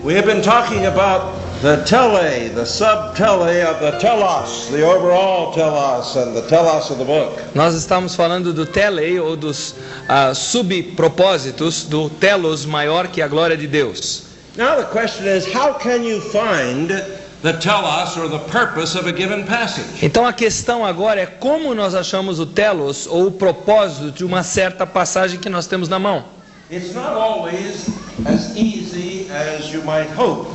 We have been talking about the tele, the sub-tele of the telos, the overall telos and the telos of the book. Nós estamos falando do tele, ou dos subpropósitos do telos maior que a glória de Deus. Now the question is, how can you find the telos or the purpose of a given passage? Então a questão agora é como nós achamos o telos, ou o propósito de uma certa passagem que nós temos na mão. It's not always as easy as you might hope.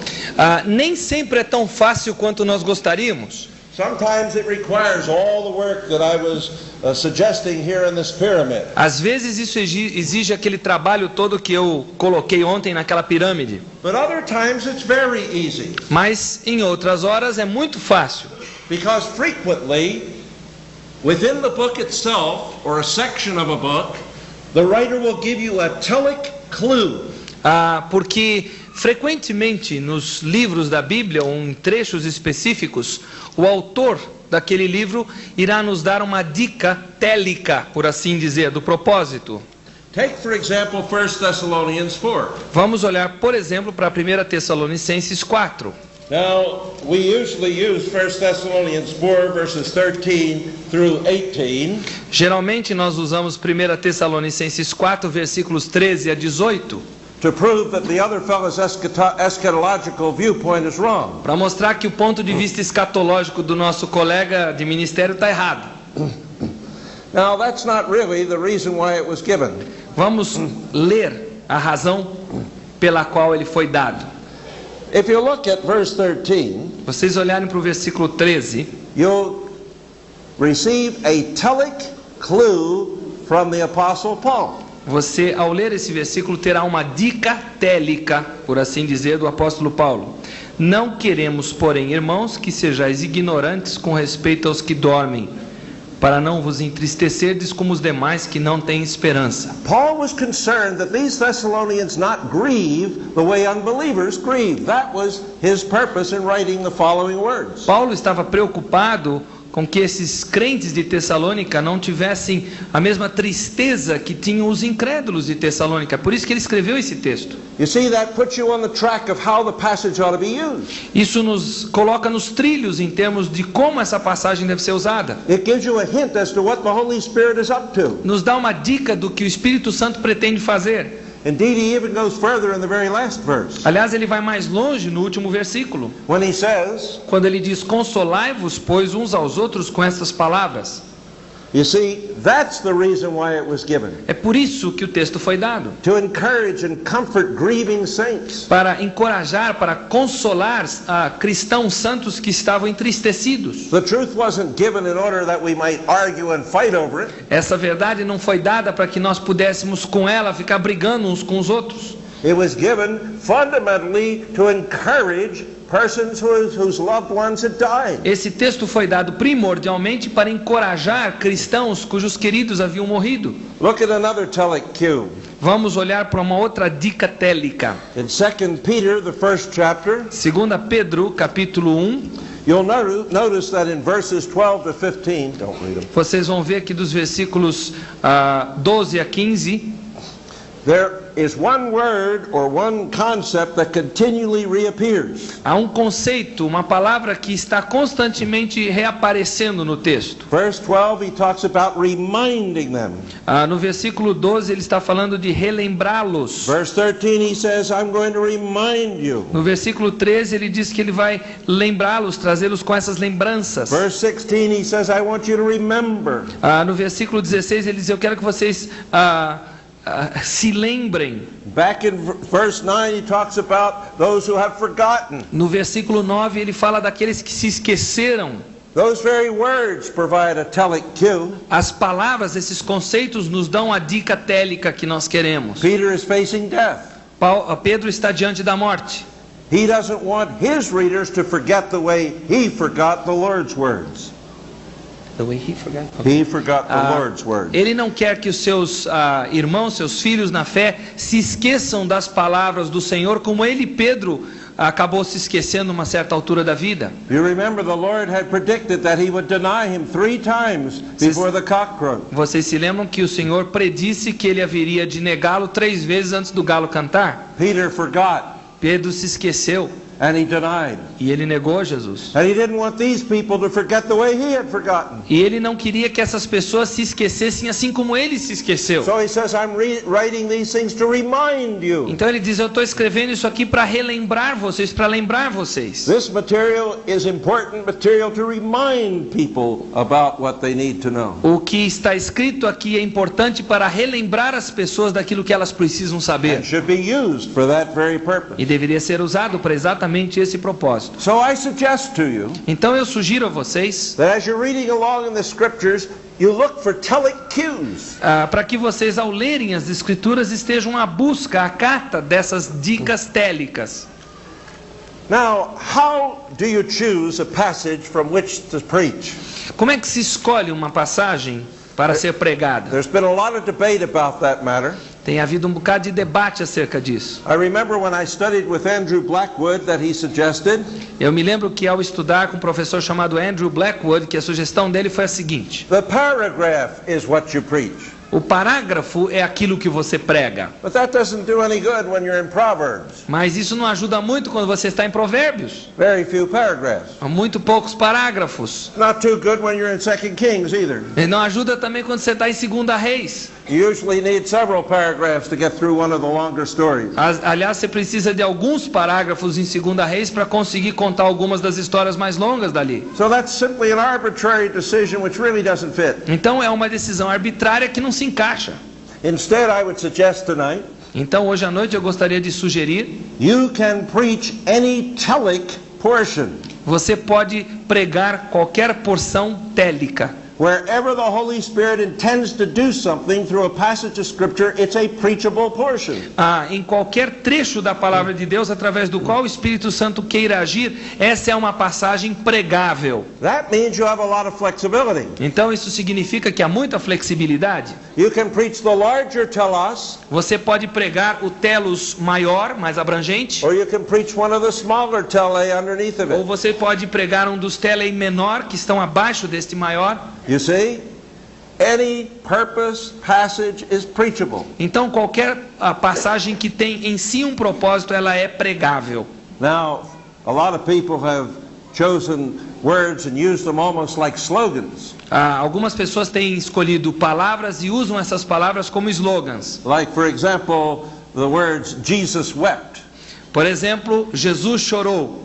Nem sempre é tão fácil quanto nós gostaríamos. Sometimes it requires all the work that I was suggesting here in this pyramid. Às vezes isso exige aquele trabalho todo que eu coloquei ontem naquela pirâmide. But other times it's very easy. Mas em outras horas é muito fácil. Because frequently, within the book itself, or a section of a book, the writer will give you a telic clue. Porque frequentemente nos livros da Bíblia, ou em trechos específicos, o autor daquele livro irá nos dar uma dica télica, por assim dizer, do propósito. Take, for example, 1 Thessalonians 4. Vamos olhar, por exemplo, para 1 Tessalonicenses 4. Now, we usually use 1 Thessalonians 4 verses 13 through 18. Geralmente nós usamos 1 Tessalonicenses 4, versículos 13 a 18. To prove that the other fellow's eschatological viewpoint is wrong. Para mostrar que o ponto de vista escatológico do nosso colega de ministério está errado. Now, that's not really the reason why it was given. Vamos ler a razão pela qual ele foi dado. If you look at verse 13, vocês olharem para o versículo 13, you'll receive a telic clue from the Apostle Paul. Você, ao ler esse versículo, terá uma dica télica, por assim dizer, do apóstolo Paulo. Não queremos, porém, irmãos, que sejais ignorantes com respeito aos que dormem, para não vos entristecerdes como os demais que não têm esperança. Paul was concerned that these Thessalonians not grieve the way unbelievers grieve. That was his purpose in writing the following words. Paulo estava preocupado com que esses crentes de Tessalônica não tivessem a mesma tristeza que tinham os incrédulos de Tessalônica. Por isso que ele escreveu esse texto. You see, that puts you on the track of how the passage ought to be used. Isso nos coloca nos trilhos em termos de como essa passagem deve ser usada. It gives you a hint as to what the Holy Spirit is up to. Nos dá uma dica do que o Espírito Santo pretende fazer. Indeed, he even goes further in the very last verse. Aliás, ele vai mais longe no último versículo. When he says, quando ele diz: consolai-vos, pois, uns aos outros com estas palavras. You see, that's the reason why it was given. É por isso que o texto foi dado. To encourage and comfort grieving saints. Para encorajar, para consolar cristãos santos que estavam entristecidos. The truth wasn't given in order that we might argue and fight over it. Essa verdade não foi dada para que nós pudéssemos com ela ficar brigando uns com os outros. It was given fundamentally to encourage persons whose loved ones had died. Esse texto foi dado primordialmente para encorajar cristãos cujos queridos haviam morrido. Look at another telic cue. Vamos olhar para uma outra dica télica. In 2 Peter, the first chapter, 2 Pedro, capítulo 1, you'll notice that in verses 12 to 15, don't read them. Vocês vão ver que dos versículos 12 a 15, there is one word or one concept that continually reappears. Há um conceito, uma palavra que está constantemente reaparecendo no texto. Verse 12, he talks about reminding them. No versículo 12 ele está falando de relembrá-los. Verse 13 he says, I'm going to remind you. No versículo 13 ele diz que ele vai lembrá-los, trazê-los com essas lembranças. Verse 16 he says, I want you to remember. No versículo 16 ele diz: eu quero que vocês se lembrem. Back in verse 9 he talks about those who have forgotten. No versículo 9 ele fala daqueles que se esqueceram. Those very words provide a telic cue. As palavras, esses conceitos nos dão a dica télica que nós queremos. Peter is facing death. Pedro está diante da morte. He doesn't want his readers to forget the way he forgot the Lord's words. The way he forgot. He forgot the Lord's words. Ele não quer que os seus irmãos, seus filhos na fé, se esqueçam das palavras do Senhor, como ele, Pedro, acabou se esquecendo uma certa altura da vida. You remember the Lord had predicted that he would deny him 3 times before the cock crowed. Vocês se lembram que o Senhor predisse que ele haveria de negá-lo 3 vezes antes do galo cantar? Peter forgot Pedro se esqueceu and he denied. e ele negou Jesus. And he didn't want these people to forget the way he had forgotten. E ele não queria que essas pessoas se esquecessem assim como ele se esqueceu. So he says, I'm writing these things to remind you. Então ele diz, eu estou escrevendo isso aqui para relembrar vocês, para lembrar vocês. This material is important material to remind people about what they need to know. O que está escrito aqui é importante para relembrar as pessoas daquilo que elas precisam saber. And should be used for that very purpose. E deveria ser usado para exatamente esse propósito. So I suggest to you Então eu sugiro a vocês, that as you're reading along in the scriptures, you look for telic cues. para que vocês ao lerem as escrituras estejam à busca, à cata dessas dicas télicas. Now, how do you choose a passage from which to preach? Como é que se escolhe uma passagem para ser pregada? There's been a lot of debate about that matter. Tem havido um bocado de debate acerca disso. I remember when I studied with Andrew Blackwood that he suggested Eu me lembro que ao estudar com um professor chamado Andrew Blackwood, que a sugestão dele foi a seguinte: the paragraph is what you preach. o parágrafo é aquilo que você prega. But that doesn't do any good when you're in Proverbs. Mas isso não ajuda muito quando você está em Provérbios. Very few paragraphs. Há muito poucos parágrafos. Not too good when you're in 2 Kings either. E não ajuda também quando você está em 2 Reis. You usually need several paragraphs to get through one of the longer stories. Aliás, você precisa de alguns parágrafos em 2 Reis para conseguir contar algumas das histórias mais longas dali. So that's simply an arbitrary decision which really doesn't fit. Então é uma decisão arbitrária que não se encaixa. Instead, I would suggest tonight, Então hoje à noite eu gostaria de sugerir: you can preach any telic portion. você pode pregar qualquer porção télica. Wherever the Holy Spirit intends to do something through a passage of Scripture, it's a preachable portion. Em qualquer trecho da palavra de Deus através do qual o Espírito Santo queira agir, essa é uma passagem pregável. That means you have a lot of flexibility. Então isso significa que há muita flexibilidade. You can preach the larger telos, Você pode pregar o telos maior, mais abrangente, or you can preach one of the smaller tele underneath of ou it. você pode pregar um dos telei menor, que estão abaixo deste maior. You see? Any purpose passage is preachable. Então qualquer passagem que tem em si um propósito, ela é pregável. Now, a lot of people have chosen words and used them almost like slogans. Algumas pessoas têm escolhido palavras e usam essas palavras como slogans. Like, for example, the words Jesus wept. Por exemplo, Jesus chorou.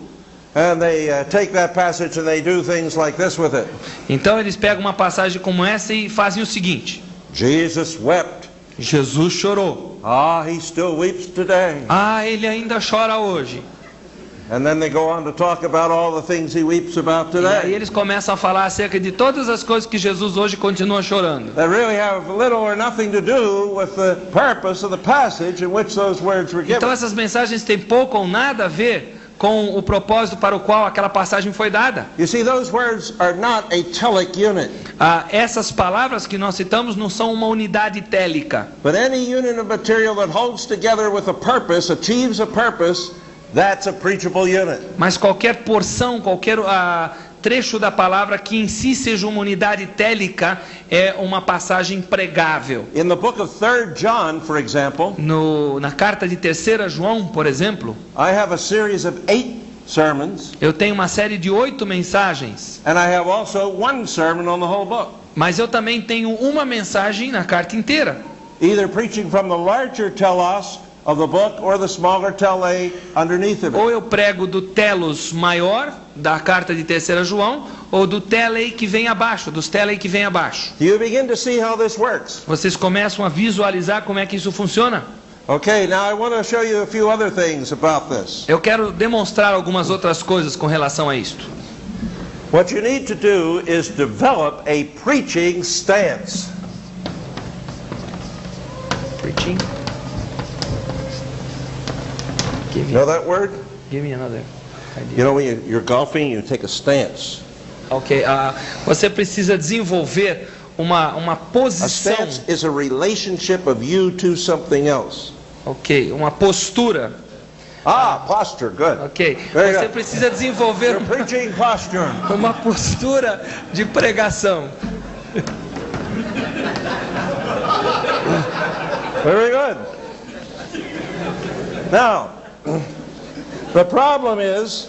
And they take that passage and they do things like this with it. Então eles pegam uma passagem como essa e fazem o seguinte: Jesus wept. Jesus chorou. He still weeps today. Ele ainda chora hoje. And then they go on to talk about all the things he weeps about E aí today. eles começam a falar acerca de todas as coisas que Jesus hoje continua chorando. That really have little or nothing to do with the purpose of the passage in which those words were Então given. essas mensagens têm pouco ou nada a ver com o propósito para o qual aquela passagem foi dada. You see, those words are not a telic unit. Essas palavras que nós citamos não são uma unidade télica. But any unit of material that holds together with a purpose, achieves a purpose, that's a preachable unit. Mas qualquer porção, qualquer trecho da palavra que em si seja uma unidade télica é uma passagem pregável. In the book of 3 John, for example, Na carta de 3 João, por exemplo, I have a series of 8 sermons, eu tenho uma série de 8 mensagens, and I have also one sermon on the whole book. mas eu também tenho uma mensagem na carta inteira. Either preaching from the larger telos of the book or the smaller tele underneath of Ou it. eu prego do telos maior, da carta de 3 João, ou do telei que vem abaixo, dos telei que vem abaixo. Do you begin to see how this works? Vocês começam a visualizar como é que isso funciona? Okay, now I want to show you a few other things about this. Eu quero demonstrar algumas outras coisas com relação a isto. What you need to do is develop a preaching stance. Preaching. Give You know that word? me another idea. You know when you're golfing, you take a stance. Ok, você precisa desenvolver uma A posição, stance is a relationship of you to something else. ok, uma postura. Posture, good. Ok. Very Você good. precisa desenvolver Your preaching posture. uma postura de pregação. Very good. Now, the problem is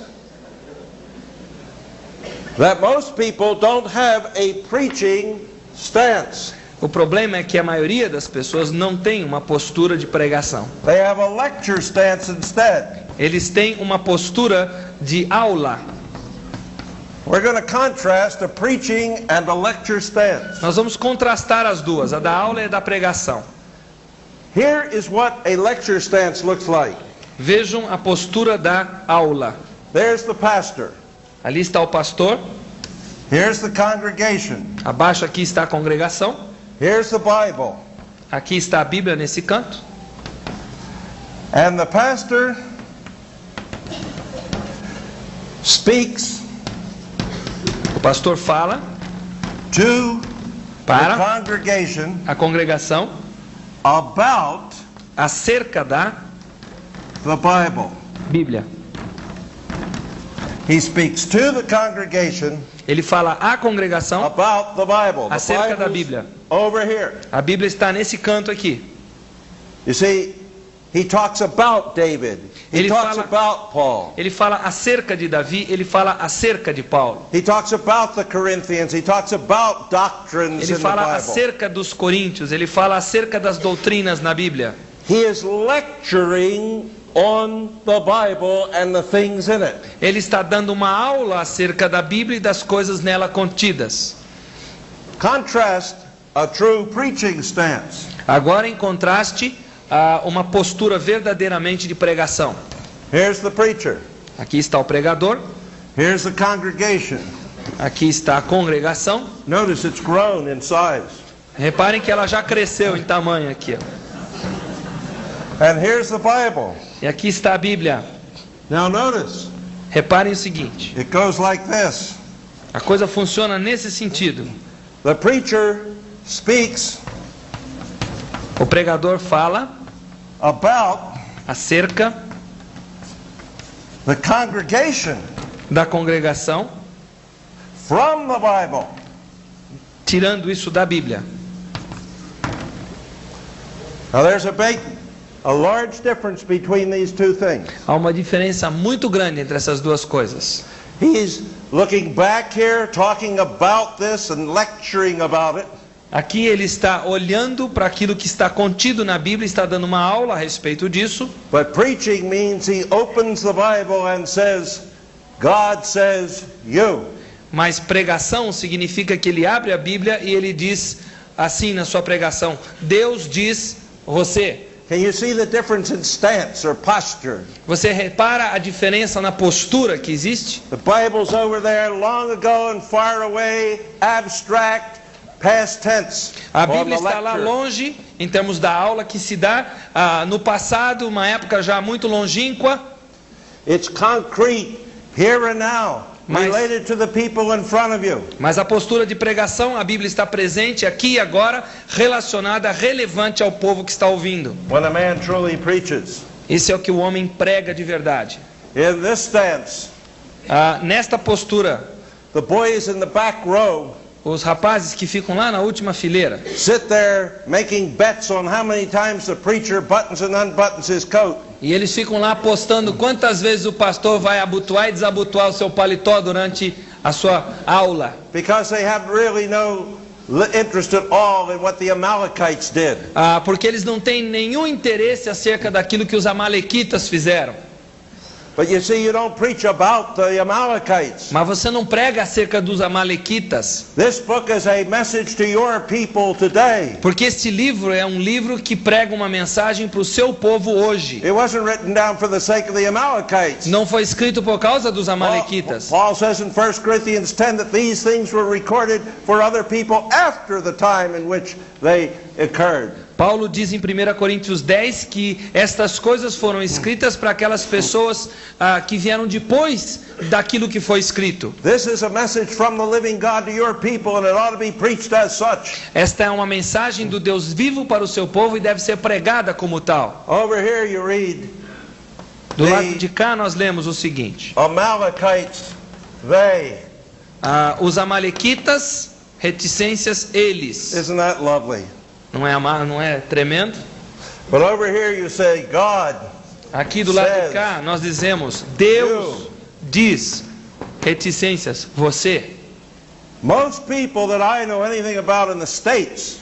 that most people don't have a preaching stance. O problema é que a maioria das pessoas não tem uma postura de pregação. They have a lecture stance instead. Eles têm uma postura de aula. We're going to contrast a preaching and a lecture stance. Nós vamos contrastar as duas, a da aula e a da pregação. Here is what a lecture stance looks like. Vejam a postura da aula. There's the pastor. Ali está o pastor, Here's the congregation. abaixo aqui está a congregação, Here's the Bible. aqui está a Bíblia nesse canto. And the pastor speaks O pastor fala to the para congregation a congregação about acerca da the Bible. Bíblia. He speaks to the congregation Ele fala à congregação about the Bible. The acerca da Bible's Bíblia. over here. A Bíblia está nesse canto aqui. You see, he talks about David. He Ele talks fala- about Paul. Ele fala acerca de Davi, ele fala acerca de Paulo. He talks about the Corinthians. He talks about doctrines Ele in the fala Bible. acerca dos coríntios, ele fala acerca das doutrinas na Bíblia. He is lecturing on the Bible and the things in it. Ele está dando uma aula acerca da Bíblia e das coisas nela contidas. Contrast a true preaching stance. Agora, em contraste, uma postura verdadeiramente de pregação. Here's the preacher. Aqui está o pregador, Here's the congregation. aqui está a congregação. Notice it's grown in size. Reparem que ela já cresceu em tamanho aqui, ó. And here's the Bible. E aqui está a Bíblia. Now notice, Reparem o seguinte, it goes like this. a coisa funciona nesse sentido. The preacher speaks O pregador fala about acerca the congregation da congregação, from the Bible. tirando isso da Bíblia. Now there's a large difference between these two things. Há uma diferença muito grande entre essas duas coisas. He's looking back here, talking about this and lecturing about it. Aqui ele está olhando para aquilo que está contido na Bíblia, está dando uma aula a respeito disso. But preaching means he opens the Bible and says, God says you. Mas pregação significa que ele abre a Bíblia e ele diz assim na sua pregação: Deus diz você. Can you see the difference in stance or posture? Você repara a diferença na postura que existe? The Bible's over there long ago and far away, abstract, past tense. A on Bíblia the está lá lecture. longe, em termos da aula que se dá no passado, uma época já muito longínqua. It's concrete, here and now, Mas- related to the people in front of you. Mas a postura de pregação, a Bíblia está presente aqui e agora, relacionada, relevante ao povo que está ouvindo. When a man truly preaches. Isso é o que o homem prega de verdade. In this stance, Nesta postura, the boys in the back row os rapazes que ficam lá na última fileira, sit there making bets on how many times the preacher buttons and unbuttons his coat. e eles ficam lá apostando quantas vezes o pastor vai abotoar e desabotoar o seu paletó durante a sua aula. Because they have really no interest at all in what the Amalekites did. Porque eles não têm nenhum interesse acerca daquilo que os amalequitas fizeram. But you see, you don't preach about the Amalekites. Mas você não prega acerca dos amalequitas, This book is a message to your people today. porque este livro é um livro que prega uma mensagem para o seu povo hoje. It wasn't written down for the sake of the Amalekites. Não foi escrito por causa dos amalequitas. Paul says in 1 Corinthians 10 that these things were recorded for other people after the time in which they occurred. Paulo diz em 1 Coríntios 10 que estas coisas foram escritas para aquelas pessoas que vieram depois daquilo que foi escrito. This is a message from the living God to your people, and it ought to be preached as such. Esta é uma mensagem do Deus vivo para o seu povo e deve ser pregada como tal. Over here you read, Do lado de cá nós lemos o seguinte: Amalekites, they. os amalequitas, reticências, eles. Isn't that lovely? Não é tremendo? But over here you say, God. Aqui do lado de cá nós dizemos, Deus diz, reticências, você. Most people that I know anything about in the States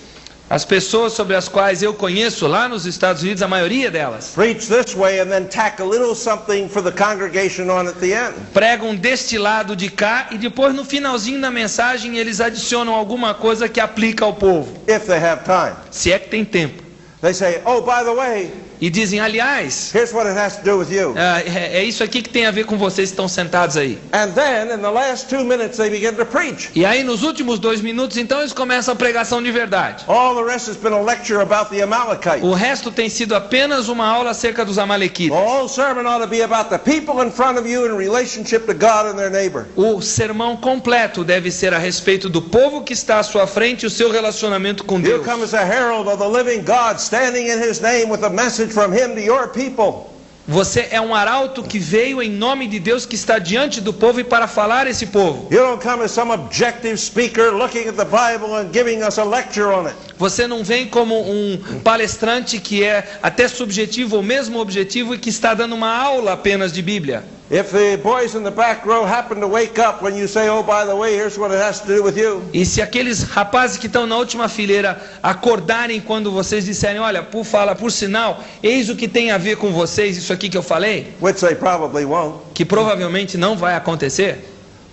As pessoas sobre as quais eu conheço lá nos Estados Unidos, a maioria delas, preach this way and then tack a little something for the congregation on at the end. pregam deste lado de cá e depois no finalzinho da mensagem eles adicionam alguma coisa que aplica ao povo, If they have time. se é que tem tempo. They say, oh, by the way, E dizem, aliás, here's what it has to do with you. é isso aqui que tem a ver com vocês que estão sentados aí. And then, in the last 2 minutes, they begin to preach. E aí nos últimos 2 minutos, então, eles começam a pregação de verdade. All the rest has been a lecture about the Amalekites. O resto tem sido apenas uma aula acerca dos The amalequitas. whole sermon ought to be about the people in front of you in relationship to God and their neighbor. O sermão completo deve ser a respeito do povo que está à sua frente e o seu relacionamento com You Deus. come as a herald of the living God, standing in His name with a message from Him to your people. Você é um arauto que veio em nome de Deus, que está diante do povo e para falar esse povo. You don't come as some objective speaker looking at the Bible and giving us a lecture on it. Você não vem como um palestrante que é até subjetivo ou mesmo objetivo e que está dando uma aula apenas de Bíblia. If the boys in the back row happen to wake up when you say, oh, by the way, here's what it has to do with you. E se aqueles rapazes que estão na última fileira acordarem quando vocês disserem, olha, por sinal, eis o que tem a ver com vocês, isso aqui que eu falei, Which they probably won't. que provavelmente não vai acontecer,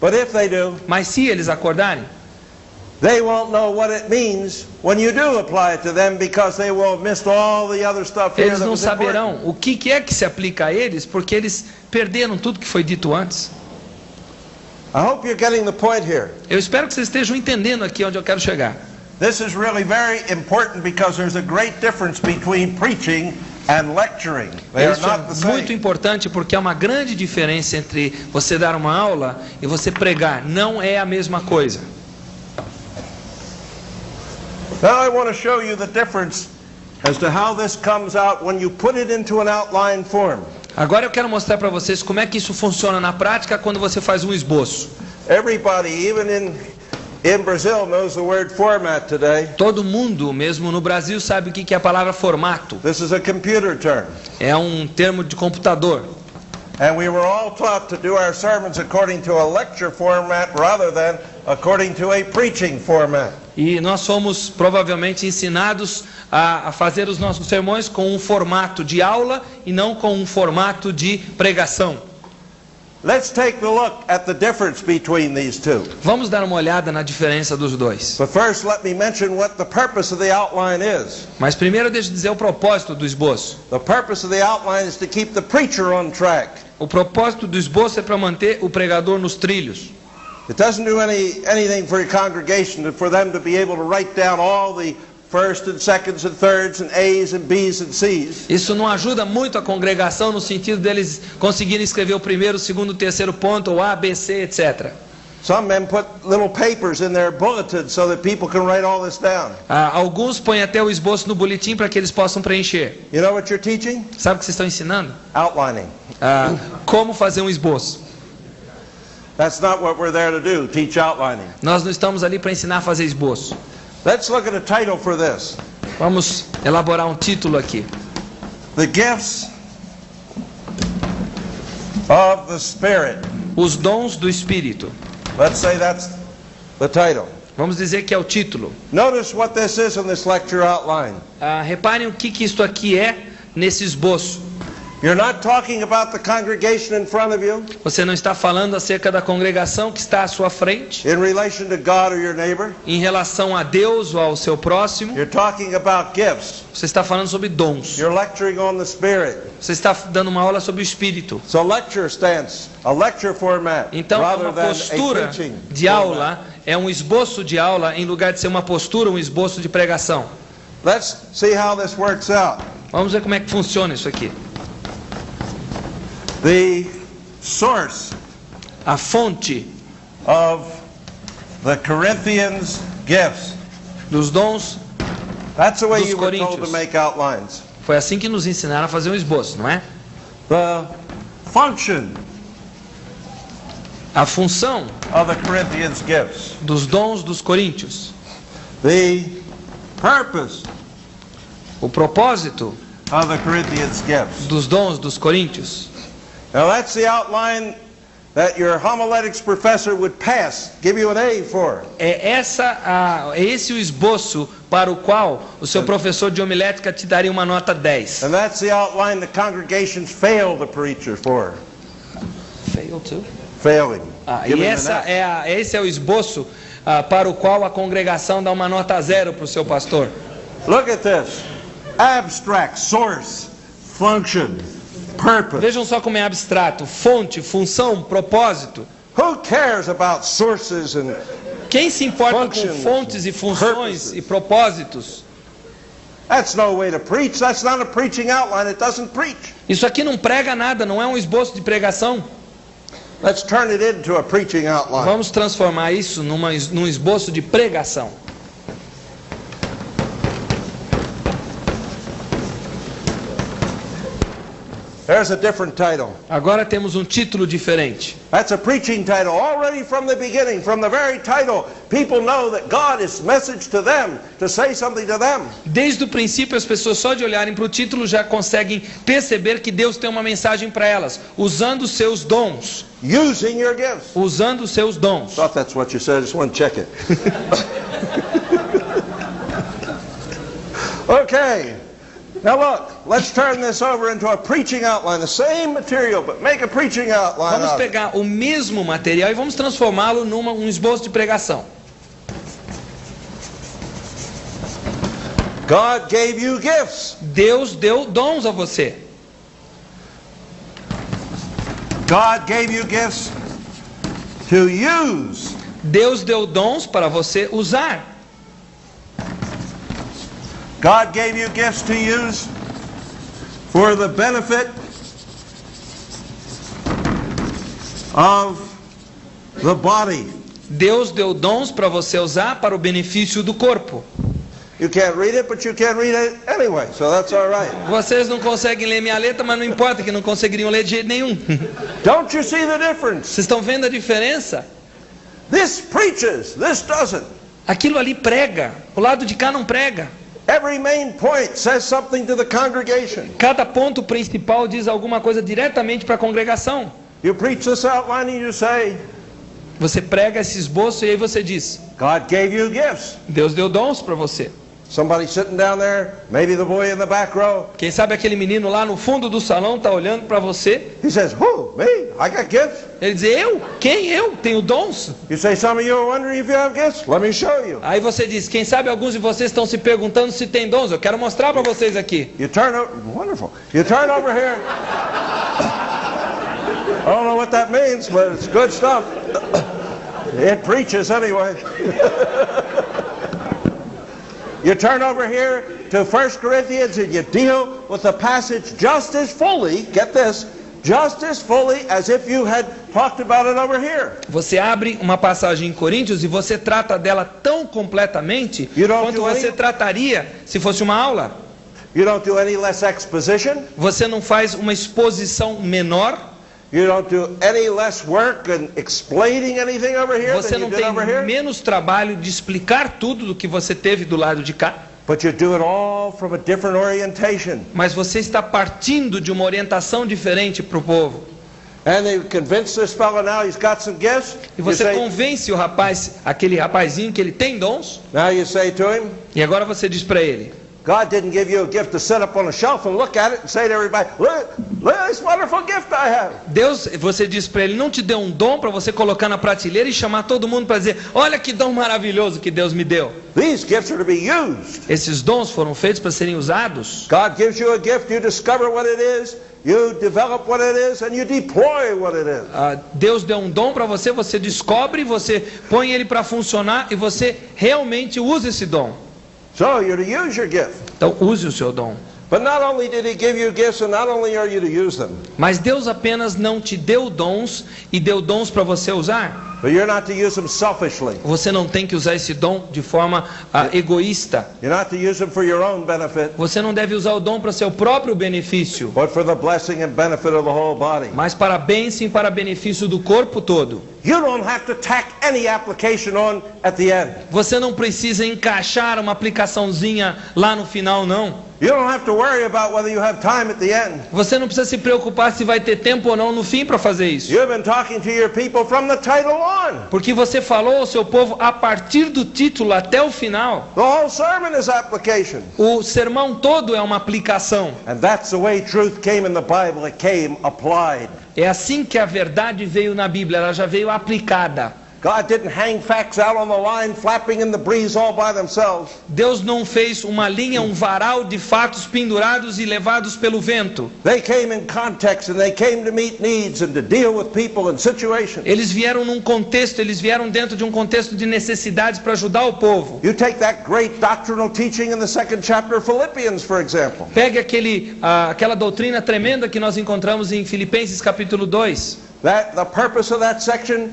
But if they do, mas se eles acordarem, they won't know what it means when you do apply it to them, because they will have missed all the other stuff here eles that não was important. saberão o que é que se aplica a eles, porque eles perderam tudo que foi dito antes. I hope you're getting the point here. Eu espero que vocês estejam entendendo aqui onde eu quero chegar. This is really very important because there's a great difference between preaching and lecturing. They are Isso not the é muito same. importante porque há uma grande diferença entre você dar uma aula e você pregar. Não é a mesma coisa. Now I want to show you the difference as to how this comes out when you put it into an outline form. Agora eu quero mostrar para vocês como é que isso funciona na prática quando você faz um esboço. Everybody, even in Brazil, knows the word format today. Todo mundo, mesmo no Brasil, sabe o que é a palavra formato. This is a computer term. É um termo de computador. And we were all taught to do our sermons according to a lecture format rather than according to a preaching format. E nós somos provavelmente ensinados a fazer os nossos sermões com um formato de aula e não com um formato de pregação. Let's take a look at the difference between these two. Vamos dar uma olhada na diferença dos dois. But first, let me mention what the purpose of the outline is. Mas primeiro deixa eu dizer o propósito do esboço. The purpose of the outline is to keep the preacher on track. O propósito do esboço é para manter o pregador nos trilhos. It doesn't do anything for your congregation for them to be able to write down all the first and seconds and thirds and A's and B's and C's. Isso não ajuda muito a congregação no sentido deles conseguirem escrever o primeiro, o segundo, o terceiro ponto, ou A, B, C, etc. Some men put little papers in their bulletin so that people can write all this down. Alguns põem até o esboço no boletim para que eles possam preencher. You know what you're teaching? Sabe o que vocês estão ensinando? Outlining. Como fazer um esboço. That's not what we're there to do, teach outlining. Nós não estamos ali para ensinar a fazer esboço. Let's look at a title for this. Vamos elaborar um título aqui. The gifts of the Spirit. Os dons do Espírito. Let's say that's the title. Vamos dizer que é o título. Notice what this is in this lecture outline. Reparem o que isto aqui é nesse esboço. You're not talking about the congregation in front of you Você não está falando acerca da congregação que está à sua frente, in relation to God or your neighbor. em relação a Deus ou ao seu próximo. You're talking about gifts. Você está falando sobre dons. You're lecturing on the Spirit. Você está dando uma aula sobre o Espírito. So lecture stands, a lecture format, Então, rather uma than a postura preaching de format. aula é um esboço de aula em lugar de ser uma postura, um esboço de pregação. Let's see how this works out. Vamos ver como é que funciona isso aqui. The source A fonte of the Corinthians gifts. dos dons, That's the way Dos you were told Coríntios. to make outlines. foi assim que nos ensinaram a fazer um esboço, não é? The function A função of the Corinthians gifts. dos dons dos coríntios. The purpose O propósito of the Corinthians gifts. dos dons dos coríntios. Now that's the outline that your homiletics professor would pass, give you an A for. É esse o esboço para o qual o seu professor de homilética te daria uma nota 10. And that's the outline the congregations fail the preacher for. Fail too? Failing. E esse é o esboço para o qual a congregação dá uma nota 0 para o seu pastor. Look at this. Abstract, source, function, purpose. Vejam só como é abstrato: fonte, função, propósito. Who cares about sources and Quem se importa com Functions, fontes e funções purposes. e propósitos? that's no way to preach. That's not a preaching outline. It doesn't preach. Isso aqui não prega nada, não é um esboço de pregação. Let's turn it into a preaching outline. Vamos transformar isso num esboço de pregação. There's a different title. Agora temos um título diferente. That's a preaching title. Already from the beginning, from the very title, people know that God is message to them, to say something to them. Desde o princípio, as pessoas só de olharem para o título já conseguem perceber que Deus tem uma mensagem para elas, usando os seus dons. Using your gifts. Usando os seus dons. Thought that's what you said. I just want to check it. Okay. Now look, let's turn this over into a preaching outline. The same material, but make a preaching outline Vamos of it. pegar o mesmo material e vamos transformá-lo num esboço de pregação. God gave you gifts. Deus deu dons a você. God gave you gifts to use. Deus deu dons para você usar. God gave you gifts to use for the benefit of the body. Deus deu dons para você usar para o benefício do corpo. You can't read it, but you can read it anyway, so that's all right. Vocês não conseguem ler minha letra, mas não importa, que não conseguiriam ler de jeito nenhum. Don't you see the difference? Vocês estão vendo a diferença? This preaches, this doesn't. Aquilo ali prega, o lado de cá não prega. Every main point says something to the congregation. Cada ponto principal diz alguma coisa diretamente para a congregação. You preach this outline and you say, Você prega esse esboço e aí você diz: God gave you gifts. Deus deu dons para você. Somebody sitting down there, maybe the boy in the back row, Quem sabe aquele menino lá no fundo do salão está olhando para você. he says, who, me? I got gifts. Ele diz: eu? Quem eu? Tenho dons? You say, some of you are wondering if you have gifts. Let me show you. Aí você diz: quem sabe alguns de vocês estão se perguntando se tem dons. Eu quero mostrar para vocês aqui. You turn over, wonderful. You turn over here. I don't know what that means, but it's good stuff. It preaches anyway. You turn over here to 1 Corinthians and you deal with the passage just as fully, get this, just as fully as if you had talked about it over here. Você abre uma passagem em Coríntios e você trata dela tão completamente You don't quanto do você any- trataria se fosse uma aula. You don't do any less exposition. Você não faz uma exposição menor. You don't do any less work in explaining anything over here Você than you não did tem over here. menos trabalho de explicar tudo do que você teve do lado de cá. But you do it all from a different orientation. Mas você está partindo de uma orientação diferente para o povo. And they convince this fellow now he's got some gifts. E You você say, convence o rapaz, aquele rapazinho, que ele tem dons. now you say to him, E agora você diz para ele: God didn't give you a gift to sit up on a shelf and look at it and say to everybody, look at this wonderful gift I have. Deus, você diz para ele, não te deu um dom para você colocar na prateleira e chamar todo mundo para dizer: olha que dom maravilhoso que Deus me deu. These gifts are to be used. Esses dons foram feitos para serem usados. God gives you a gift, you discover what it is, you develop what it is, and you deploy what it is. Deus deu um dom para você, você descobre, você põe ele para funcionar e você realmente usa esse dom. So you're to use your gift. Então use o seu dom. But not only did he give you gifts, and not only are you to use them, Mas Deus apenas não te deu dons e deu dons para você usar. But you're not to use them selfishly. Você não tem que usar esse dom de forma egoísta. You're not to use them for your own benefit, Você não deve usar o dom para seu próprio benefício, but for the blessing and benefit of the whole body. mas para a bênção e para benefício do corpo todo. You don't have to tack any application on at the end. Você não precisa encaixar uma aplicaçãozinha lá no final, não. You don't have to worry about whether you have time at the end. Você não precisa se preocupar se vai ter tempo ou não no fim para fazer isso. You've been talking to your people from the title on. Porque você falou ao seu povo a partir do título até o final. The whole sermon is application. O sermão todo é uma aplicação. And that's the way truth came in the Bible. It came applied. É assim que a verdade veio na Bíblia, ela já veio aplicada. God didn't hang facts out on the line, flapping in the breeze all by themselves. Deus não fez uma linha, um varal de fatos pendurados e levados pelo vento. They came in context and they came to meet needs and to deal with people and situations. Eles vieram num contexto, eles vieram dentro de um contexto de necessidades para ajudar o povo. You take that great doctrinal teaching in the 2nd chapter of Philippians, for example. Pegue aquela doutrina tremenda que nós encontramos em Filipenses capítulo 2. The purpose of that section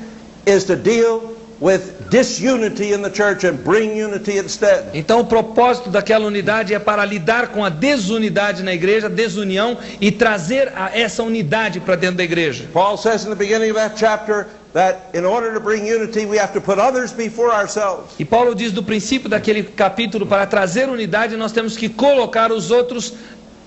is to deal with disunity in the church and bring unity instead. Então o propósito daquela unidade é para lidar com a desunidade na igreja, desunião, e trazer essa unidade para dentro da igreja. Paul says in the beginning of that chapter that in order to bring unity we have to put others before ourselves. E Paulo diz do princípio daquele capítulo, para trazer unidade nós temos que colocar os outros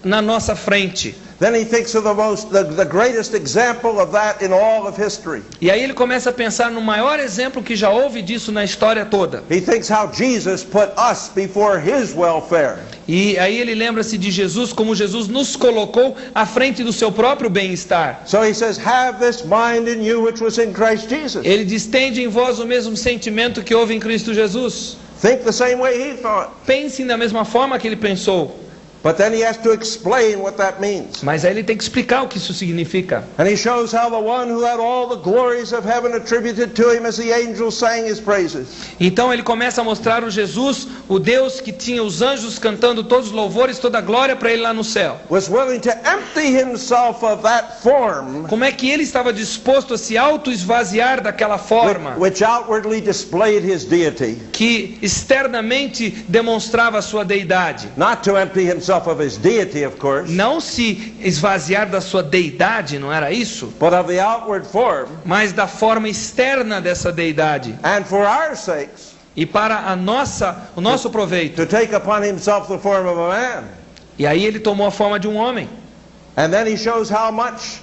na nossa frente. Then he thinks of the greatest example of that in all of history. E aí ele começa a pensar no maior exemplo que já houve disso na história toda. He thinks how Jesus put us before his welfare. E aí ele lembra-se de Jesus, como Jesus nos colocou à frente do seu próprio bem-estar. So he says, have this mind in you which was in Christ Jesus. Ele diz, tende em vós o mesmo sentimento que houve em Cristo Jesus. Think the same way he thought. Pensem da mesma forma que ele pensou. But then he has to explain what that means. Mas aí ele tem que explicar o que isso significa. And he shows how the one who had all the glories of heaven attributed to him as the angels sang his praises. Então ele começa a mostrar o Jesus, o Deus que tinha os anjos cantando todos os louvores, toda a glória para ele lá no céu. Was willing to empty himself of that form. Como é que ele estava disposto a se auto-esvaziar daquela forma? Which outwardly displayed his deity. Que externamente demonstrava a sua deidade. Not to empty himself of his deity, of course. Não se esvaziar da sua deidade, não era isso? But of the outward form. Mas da forma externa dessa deidade. And for our sakes. E para o nosso proveito. To take upon himself the form of a man. E aí ele tomou a forma de um homem. And then he shows how much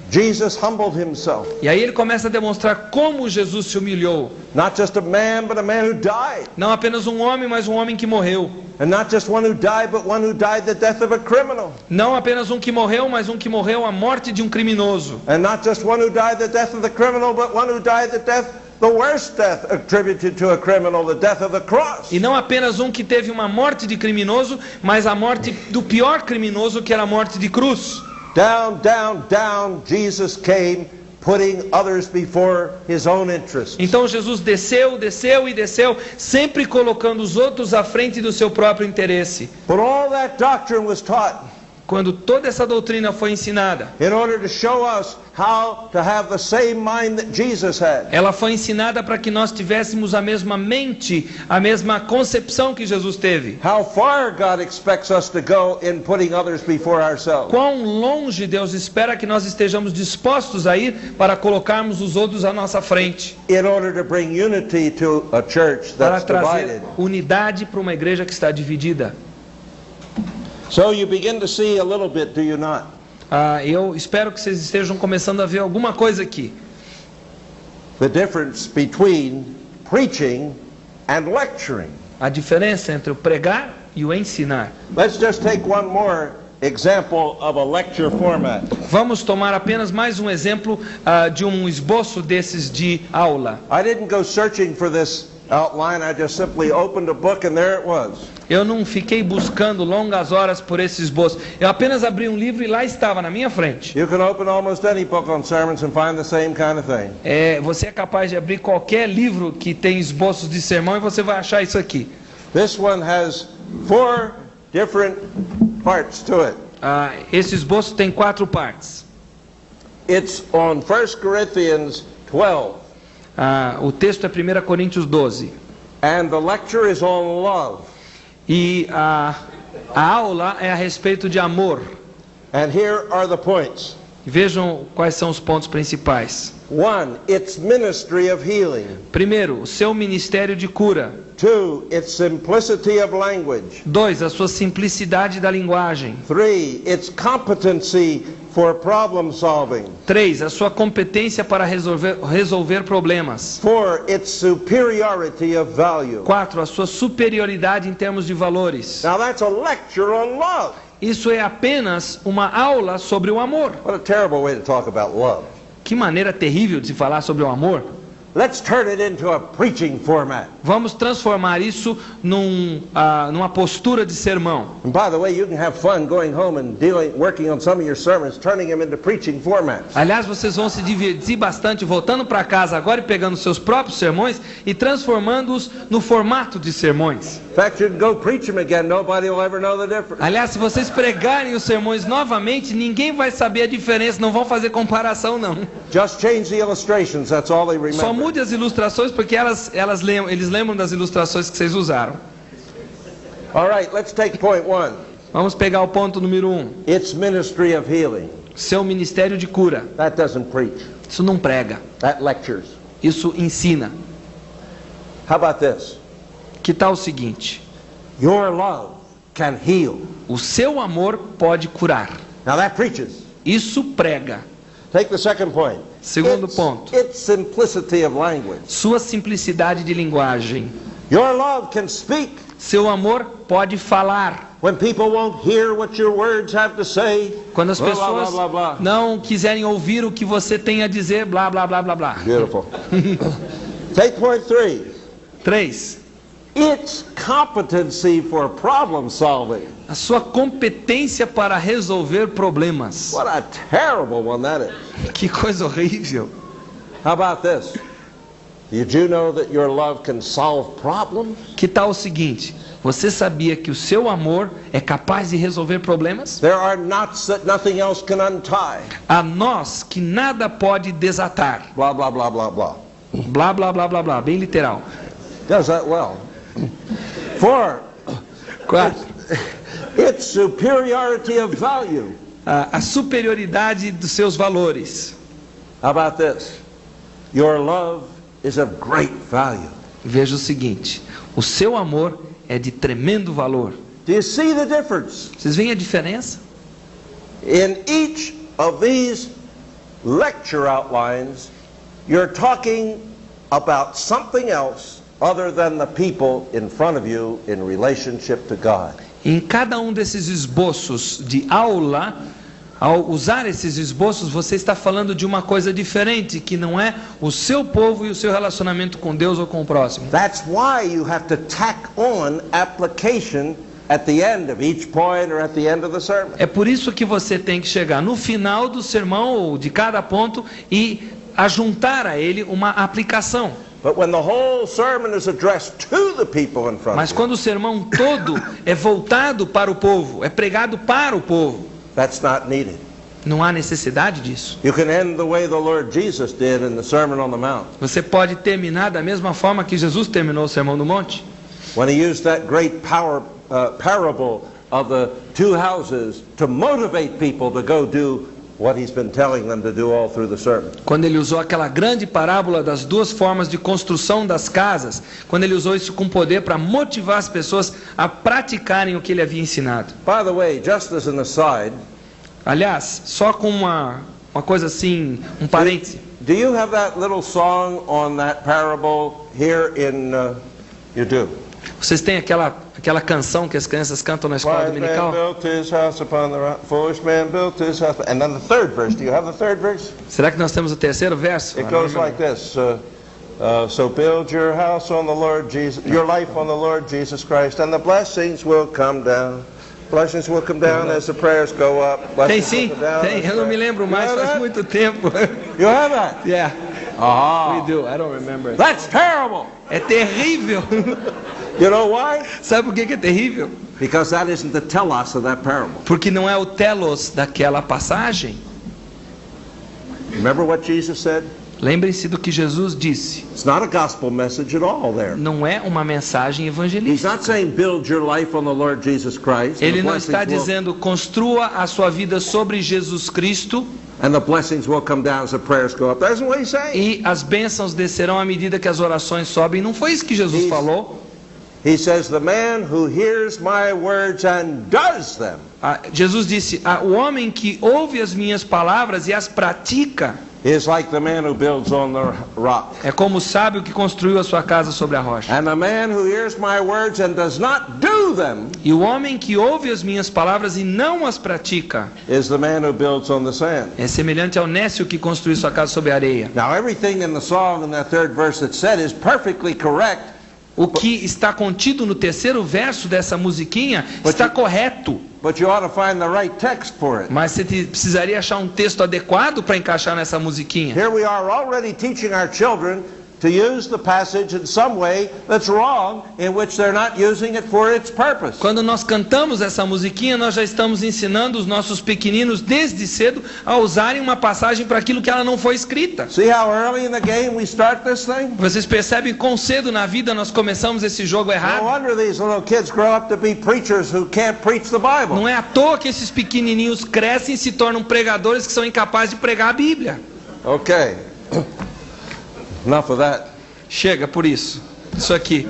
Jesus humbled himself. E aí ele começa a demonstrar como Jesus se humilhou. Not just a man, but a man who died. Não apenas um homem, mas um homem que morreu. And not just one who died, but one who died the death of a criminal. Não apenas um que morreu, mas um que morreu a morte de um criminoso. And not just one who died the death of the criminal, but one who died the worst death attributed to a criminal, the death of the cross. E não apenas um que teve uma morte de criminoso, mas a morte do pior criminoso, que era a morte de cruz. Down, down, down, Jesus came, putting others before his own interests. Então Jesus desceu, desceu e desceu, sempre colocando os outros à frente do seu próprio interesse. But all that doctrine was taught. Quando toda essa doutrina foi ensinada, in order to show us how to have the same mind that Jesus had. Ela foi ensinada para que nós tivéssemos a mesma mente, a mesma concepção que Jesus teve. How far God expects us to go in putting others before ourselves. Quão longe Deus espera que nós estejamos dispostos a ir para colocarmos os outros à nossa frente. In order to bring unity to a church that's para trazer divided. Unidade para uma igreja que está dividida. So you begin to see a little bit, do you not? Eu espero que vocês estejam começando a ver alguma coisa aqui. The difference between preaching and lecturing. A diferença entre o pregar e o ensinar. Let's just take one more example of a lecture format. Vamos tomar apenas mais um exemplo de um esboço desses de aula. I didn't go searching for this outline. I just simply opened a book and there it was. Eu não fiquei buscando longas horas por esse esboço. Eu apenas abri um livro e lá estava na minha frente. You can open almost any book on sermons and find the same kind of thing. Você é capaz de abrir qualquer livro que tem esboços de sermão e você vai achar isso aqui. This one has 4 different parts to it. Esse esboço tem 4 partes. It's on 1 Corinthians 12. O texto é 1 Coríntios 12. And the lecture is on love. E a aula é a respeito de amor. And here are the points. Vejam quais são os pontos principais. 1, its ministry of healing. Primeiro, o seu ministério de cura. 2, its simplicity of language. 2, a sua simplicidade da linguagem. 3, its competency for problem solving. 3, a sua competência para resolver problemas. 4, its superiority of value. 4, a sua superioridade em termos de valores. Now that's a lecture on love. Isso é apenas uma aula sobre o amor. What a terrible way to talk about love. Que maneira terrível de se falar sobre o amor. Let's turn it into a preaching format. Vamos transformar isso numa postura de sermão. And by the way, you can have fun going home and working on some of your sermons, turning them into preaching formats. Aliás, vocês vão se divertir bastante voltando para casa agora e pegando seus próprios sermões e transformando-os no formato de sermões. In fact, you can go preach them again, nobody will ever know the difference. Aliás, se vocês pregarem os sermões novamente, ninguém vai saber a diferença, não vão fazer comparação não. Just change the illustrations, that's all they remember. Só mude as ilustrações porque eles lembram das ilustrações que vocês usaram. All right, let's take point 1. Vamos pegar o ponto número 1. Its ministry of healing. Seu ministério de cura. That doesn't preach. Isso não prega. That lectures. Isso ensina. How about this? Que tal o seguinte? Your love can heal. O seu amor pode curar. Now that preaches. Isso prega. Take the second point. Segundo ponto. Its simplicity of language. Sua simplicidade de linguagem. Your love can speak. Seu amor pode falar. When people won't hear what your words have to say. Quando as Blah, pessoas blah, blah, blah. não quiserem ouvir o que você tem a dizer, blá blá blá blá blá. Beautiful. Take point 3. 3. Its competency for problem solving. A sua competência para resolver problemas. What a terrible one that is. Que coisa horrível. How about this? Did you know that your love can solve problems? Que tal o seguinte? Você sabia que o seu amor é capaz de resolver problemas? There are knots that nothing else can untie. Há nós que nada pode desatar. Blah, blah, blah, blah, blah. Blá blá blá blá blá, bem literal. Does that well. 4. 4. Its superiority of value. A superioridade dos seus valores. How about this? Your love is of great value. Veja o seguinte, o seu amor é de tremendo valor. Do you see the difference? Vocês veem a diferença? In each of these lecture outlines, you're talking about something else other than the people in front of you in relationship to God. Em cada um desses esboços de aula, ao usar esses esboços, você está falando de uma coisa diferente, que não é o seu povo e o seu relacionamento com Deus ou com o próximo. That's why you have to tack on application at the end of each point or at the end of the sermon. É por isso que você tem que chegar no final do sermão ou de cada ponto e ajuntar a ele uma aplicação. But when the whole sermon is addressed to the people in front Mas of you, quando o sermão todo é voltado para o povo, é pregado para o povo, that's not needed. não há necessidade disso. You can end the way the Lord Jesus did in the Sermon on the Mount. Você pode terminar da mesma forma que Jesus terminou o Sermão do Monte. When he used that great parable of the two houses to motivate people to go do what he's been telling them to do all through the sermon. Quando ele usou aquela grande parábola das duas formas de construção das casas, quando ele usou isso com poder para motivar as pessoas a praticarem o que ele havia ensinado. By the way, just as an aside, Aliás, só com uma coisa assim, um parêntese. do you have that little song on that parable here in, you do? Vocês têm aquela canção que as crianças cantam na escola Wise man dominical? built his house upon the rock, foolish man built his house, and then the third verse, do you have the third verse? Será que nós temos o terceiro verso? It goes like this, so build your house on the Lord Jesus, your life on the Lord Jesus Christ, and the blessings will come down. Blessings will come down as the prayers go up. Tem Blessings sim, will come down tem. as Eu não me prayers- lembro You mais, have faz that? muito tempo. You have that? Yeah, Ah, we do. I don't remember. that's terrible. É terrível. You know why? Sabe por que é terrível? Because that isn't the telos of that parable. Porque não é o telos daquela passagem. Remember what Jesus said? Lembrem-se do que Jesus disse. It's not a gospel message at all there. Não é uma mensagem He's evangelística. not saying build your life on the Lord Jesus Christ. Ele não está dizendo construa a sua vida sobre Jesus Cristo And the blessings will come down as the prayers go up. That's what he's saying. e as bênçãos descerão à medida que as orações sobem. Não foi isso que Jesus He's- falou. He says, the man who hears my words and does them Jesus disse, o homem que ouve as minhas palavras e as pratica is like the man who builds on the rock. é como o sábio que construiu a sua casa sobre a rocha. And the man who hears my words and does not do them E o homem que ouve as minhas palavras e não as pratica is the man who builds on the sand. é semelhante ao nécio que construiu sua casa sobre a areia. Now, everything in the song in that third verse that said is perfectly correct, O que está contido no terceiro verso dessa musiquinha está correto, but you ought to find the right text for it. mas você precisaria achar um texto adequado para encaixar nessa musiquinha. Here we are already teaching our children to use the passage in some way that's wrong, in which they're not using it for its purpose. Quando nós cantamos essa musiquinha, nós já estamos ensinando os nossos pequeninos desde cedo a usarem uma passagem para aquilo que ela não foi escrita. See how early in the game we start this thing? Vocês percebem quão cedo na vida nós começamos esse jogo No errado? wonder these little kids grow up to be preachers who can't preach the Bible. Não é à toa que esses pequenininhos crescem e se tornam pregadores que são incapazes de pregar a Bíblia. Okay. Enough of that. Chega por isso. Isso aqui.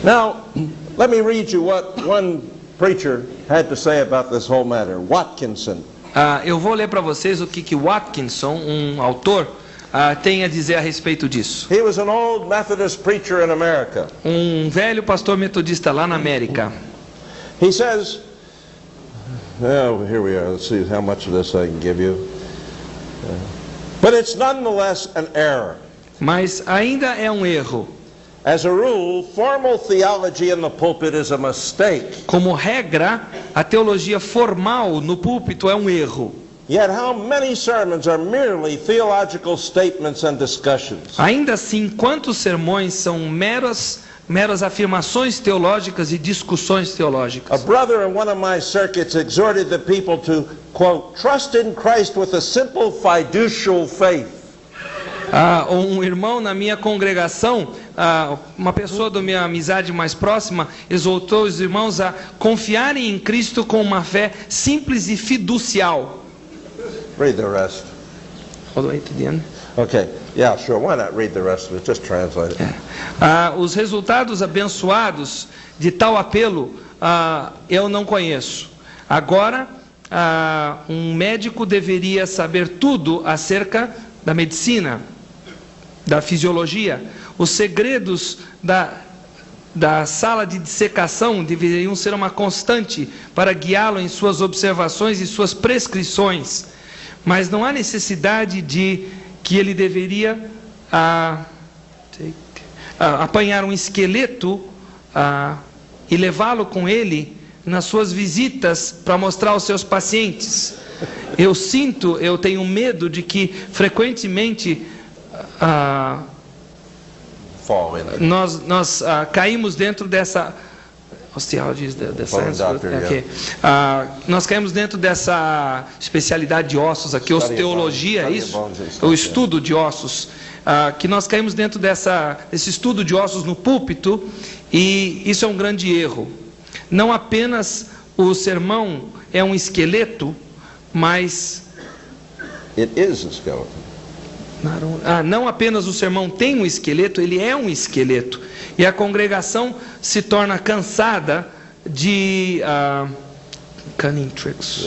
Now, let me read you what one preacher had to say about this whole matter. Watkinson. Eu vou ler para vocês o que Watkinson, um autor, tem a dizer a respeito disso. He was an old Methodist preacher in America. Um velho pastor metodista lá na América. He says, oh, here we are. Let's see how much of this I can give you. But it's nonetheless an error. Mas ainda é um erro. As a rule, formal theology in the pulpit is a mistake. Como regra, a teologia formal no púlpito é um erro. Yet how many sermons are merely theological statements and discussions? Ainda assim, quantos sermões são meras afirmações teológicas e discussões A teológicas? brother in one of my circuits exhorted the people to, quote, trust in Christ with a simple fiducial faith. Um irmão na minha congregação, uma pessoa da minha amizade mais próxima, exortou os irmãos a confiarem em Cristo com uma fé simples e fiducial. Read the rest. All the way to the end. Okay, yeah, sure. Why not read the rest of it? Just translate it. Os resultados abençoados de tal apelo eu não conheço. Agora, um médico deveria saber tudo acerca da medicina, da fisiologia. Os segredos da sala de dissecação deveriam ser uma constante para guiá-lo em suas observações e suas prescrições. Mas não há necessidade de que ele deveria apanhar um esqueleto e levá-lo com ele nas suas visitas para mostrar aos seus pacientes. Eu tenho medo de que frequentemente Fall in it. nós caímos dentro dessa nós caímos dentro dessa especialidade de ossos aqui, osteologia, isso, o estudo de ossos, que nós caímos dentro desse estudo de ossos no púlpito, e isso é um grande erro. Não apenas o sermão é um esqueleto, mas It is a skeleton. não apenas o sermão tem um esqueleto, ele é um esqueleto. E a congregação se torna cansada de cunning tricks.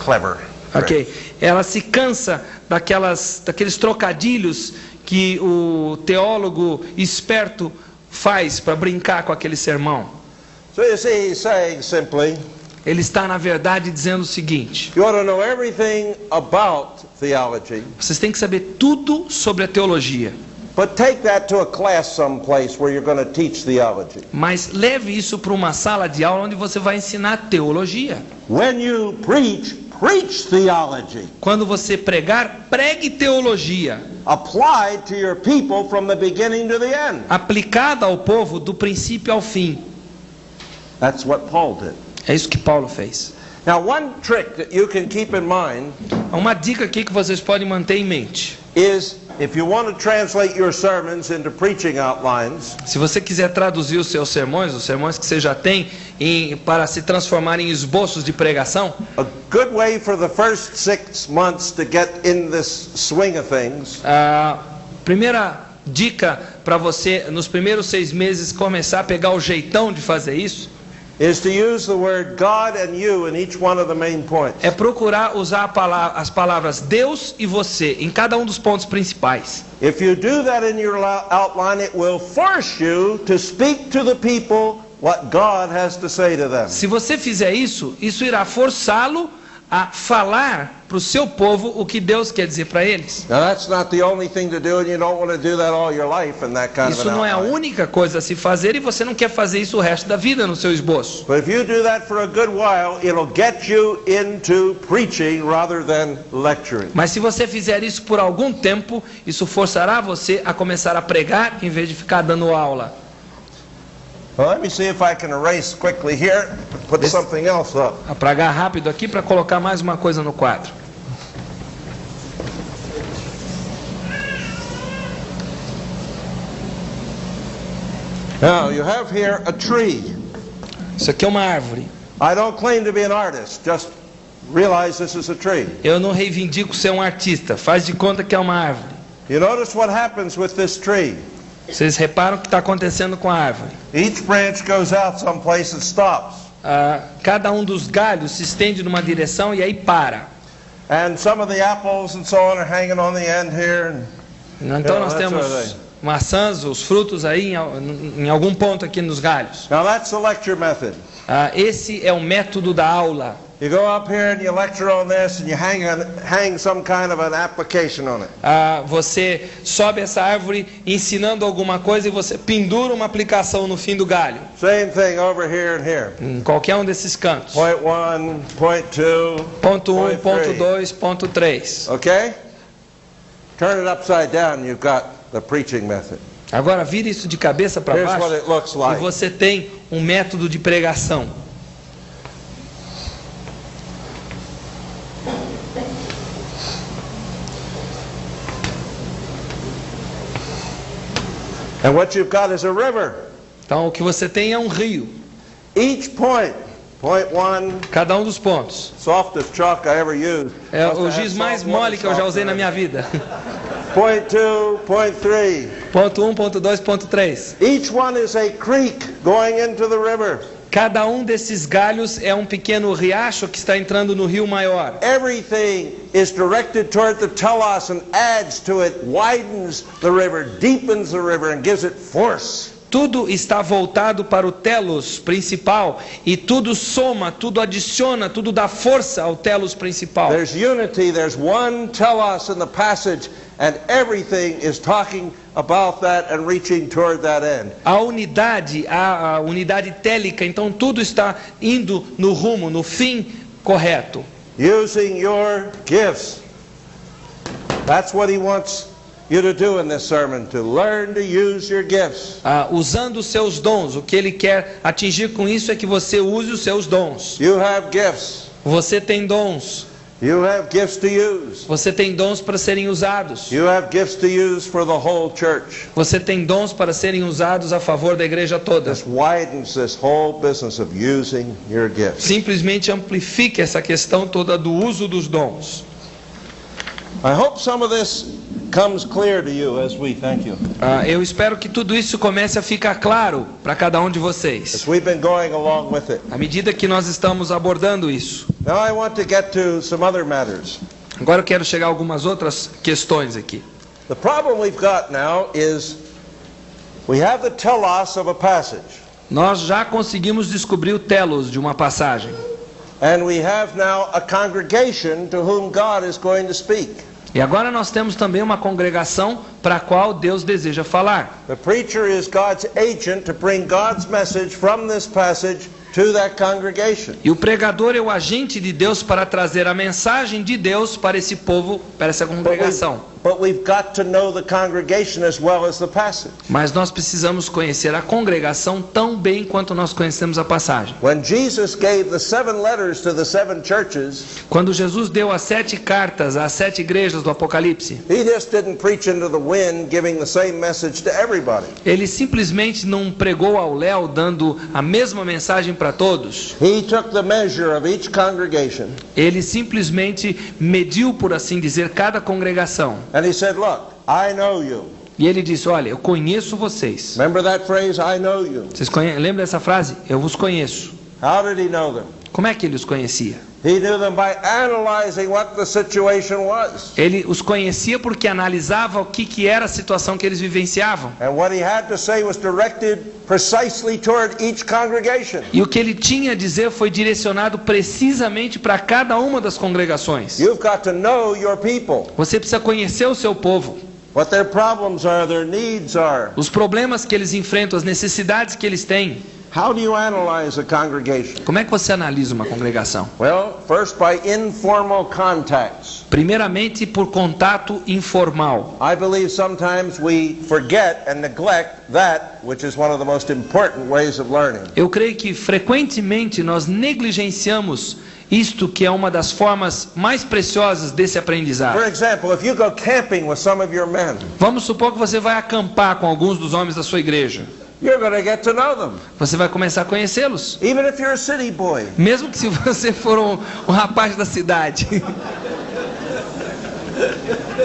Clever. Ok. Ela se cansa daqueles trocadilhos que o teólogo esperto faz para brincar com aquele sermão. So you see, he's saying simply, Ele está, na verdade, dizendo o seguinte: you ought to know everything about theology, vocês têm que saber tudo sobre a teologia, but take that to a class someplace where you're going to teach theology. mas leve isso para uma sala de aula onde você vai ensinar teologia. When you preach, preach theology. Quando você pregar, pregue teologia, Applied to your people from the beginning to the end. aplicada ao povo do princípio ao fim. That's what Paul did. É isso que Paulo fez. Now, one trick that you can keep in mind Uma dica aqui que vocês podem manter em mente. is if you want to translate your sermons into preaching outlines, Se você quiser traduzir os seus sermões, os sermões que você já tem, para se transformar em esboços de pregação, a good way for the first 6 months to get in this swing of things a primeira dica para você, nos primeiros 6 meses, começar a pegar o jeitão de fazer isso, is to use the word God and you in each one of the main points. é procurar usar as palavras Deus e você em cada um dos pontos principais. If you do that in your outline, it will force you to speak to the people what God has to say to them. Se você fizer isso, isso irá forçá-lo a falar para o seu povo o que Deus quer dizer para eles. Now that's not the only thing to do, and you don't want to do that all your life in that kind Isso of an não é a outline. única coisa a se fazer e você não quer fazer isso o resto da vida no seu esboço. But if you do that for a good while, it'll get you into preaching rather than lecturing. Mas se você fizer isso por algum tempo, isso forçará você a começar a pregar em vez de ficar dando aula. Well, let me see if I can erase quickly here, put something else up. Apagar rápido aqui para colocar mais uma coisa no quadro. Now, you have here a tree. Isso aqui é uma árvore. I don't claim to be an artist, just realize this is a tree. Eu não reivindico ser um artista, faz de conta que é uma árvore. You notice what happens with this tree. Vocês reparam o que está acontecendo com a árvore. Each branch goes out someplace and stops. Cada um dos galhos se estende numa direção e aí para. And some of the apples and so on are hanging on the end here. Então nós that's temos right. maçãs, os frutos aí em algum ponto aqui nos galhos. Now that's the lecture method. Esse é o método da aula. You go up here and you lecture on this and you hang some kind of an application on it. Você sobe essa árvore ensinando alguma coisa e você pendura uma aplicação no fim do galho. Same thing over here and here. Em qualquer um desses cantos. Point 1, point 2, Ponto 1, point ponto 3. 2, ponto 3. Okay? Turn it upside down, you've got the preaching method. Agora vira isso de cabeça para Here's what baixo it looks e like. você tem um método de pregação. And what you've got is a river. Então o que você tem é um rio. Each point, point 1, Cada um dos pontos. softest chalk I ever used. É Must o have giz had mais salt water mole que eu já usei na softener. minha vida. Point 2, point 3. Ponto 1, ponto 2, ponto 3. Each one is a creek going into the river. Cada um desses galhos é um pequeno riacho que está entrando no rio maior. Everything is directed toward the telos and adds to it, widens the river, deepens the river, and gives it force. Tudo está voltado para o telos principal e tudo soma, tudo adiciona, tudo dá força ao telos principal. There's unity, there's one telos in the passage, and everything is talking about that and reaching toward that end. A unidade télica, então tudo está indo no rumo, no fim correto. Using your gifts. That's what he wants you to do in this sermon, to learn to use your gifts. Usando os seus dons, o que ele quer atingir com isso é que você use os seus dons. You have gifts. Você tem dons. You have gifts to use. Você tem dons para serem usados. You have gifts to use for the whole church. Você tem dons para serem usados a favor da igreja toda. This widens this whole business of using your gifts. Simplesmente amplifique essa questão toda do uso dos dons. I hope some of this comes clear to you as we thank you. Eu espero que tudo isso comece a ficar claro para cada um de vocês, As we've been going along with it. à medida que nós estamos abordando isso. Now I want to get to some other matters. Agora eu quero chegar a algumas outras questões aqui. The problem we've got now is we have the telos of a passage. Nós já conseguimos descobrir o telos de uma passagem. And we have now a congregation to whom God is going to speak. E agora nós temos também uma congregação para a qual Deus deseja falar. The preacher is God's agent to bring God's message from this passage to that congregation. E o pregador é o agente de Deus para trazer a mensagem de Deus para esse povo, para essa congregação. but we've got to know the congregation as well as the passage. Mas nós precisamos conhecer a congregação tão bem quanto nós conhecemos a passagem. When Jesus gave the 7 letters to the 7 churches, Quando Jesus deu as 7 cartas às 7 igrejas do Apocalipse, he just didn't preach into the wind giving the same message to everybody. ele simplesmente não pregou ao léu dando a mesma mensagem para todos. He took the measure of each congregation Ele simplesmente mediu, por assim dizer, cada congregação. and he said, look, I know you. E ele disse, olha, eu conheço vocês. Remember that phrase, I know you? Vocês lembram dessa frase? Eu vos conheço. How did he know them? Como é que ele os conhecia? He knew them by analyzing what the situation was. Ele os conhecia porque analisava o que era a situação que eles vivenciavam. And what he had to say was directed precisely toward each congregation. E o que ele tinha a dizer foi direcionado precisamente para cada uma das congregações. You've got to know your people, Você precisa conhecer o seu povo, what their problems are, their needs are. os problemas que eles enfrentam, as necessidades que eles têm. How do you analyze a congregation? Como é que você analisa uma congregação? Well, first by informal contacts. Primeiramente por contato informal. I believe sometimes we forget and neglect that which is one of the most important ways of learning. Eu creio que frequentemente nós negligenciamos isto que é uma das formas mais preciosas desse aprendizado. For example, if you go camping with some of your men, Vamos supor que você vai acampar com alguns dos homens da sua igreja. you're going to get to know them. Você vai começar a conhecê-los. Even if you're a city boy. Mesmo que se você for um rapaz da cidade.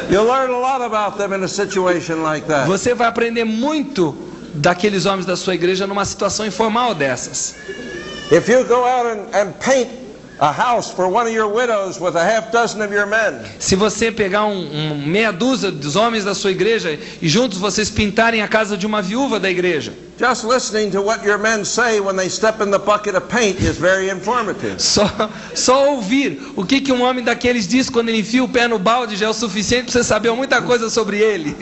You'll learn a lot about them in a situation like that. Você vai aprender muito daqueles homens da sua igreja numa situação informal dessas. If you go out and paint a house for one of your widows with a half dozen of your men, Se você pegar meia dúzia dos homens da sua igreja e juntos vocês pintarem a casa de uma viúva da igreja, just listening to what your men say when they step in the bucket of paint is very informative. só ouvir o que um homem daqueles diz quando ele enfia o pé no balde já é o suficiente para você saber muita coisa sobre ele.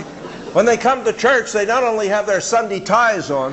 When they come to church, they not only have their Sunday ties on,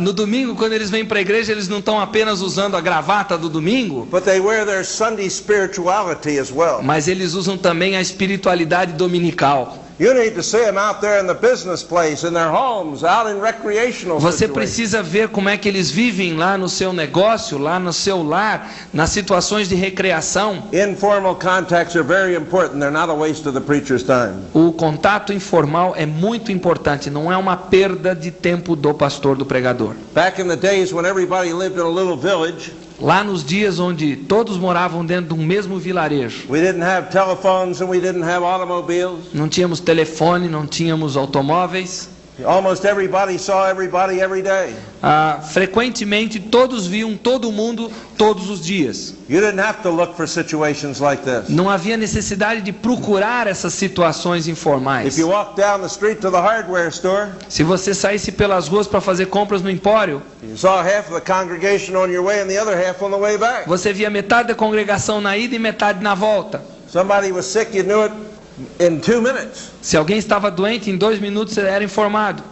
No domingo, quando eles vêm para a igreja, eles não estão apenas usando a gravata do domingo, but they wear their Sunday spirituality as well. mas eles usam também a espiritualidade dominical. You need to see them out there in the business place, in their homes, out in recreational Você situations. precisa ver como é que eles vivem lá no seu negócio, lá no seu lar, nas situações de recreação. Informal contacts are very important. They're not a waste of the preacher's time. O contato informal é muito importante, não é uma perda de tempo do pastor, do pregador. Back in the days when everybody lived in a little village, Lá nos dias onde todos moravam dentro de um mesmo vilarejo, we didn't have telephones and we didn't have automobiles. não tínhamos telefone, não tínhamos automóveis. Almost everybody saw everybody every day. Frequentemente todos viam todo mundo todos os dias. You didn't have to look for situations like this. Não havia necessidade de procurar essas situações informais. If you walk down the street to the hardware store, Se você saísse pelas ruas para fazer compras no empório, you saw half of the congregation on your way and the other half on the way back. você via metade da congregação na ida e metade na volta. Somebody was sick, you knew it in 2 minutes. Se alguém estava doente, em 2 minutos você era informado.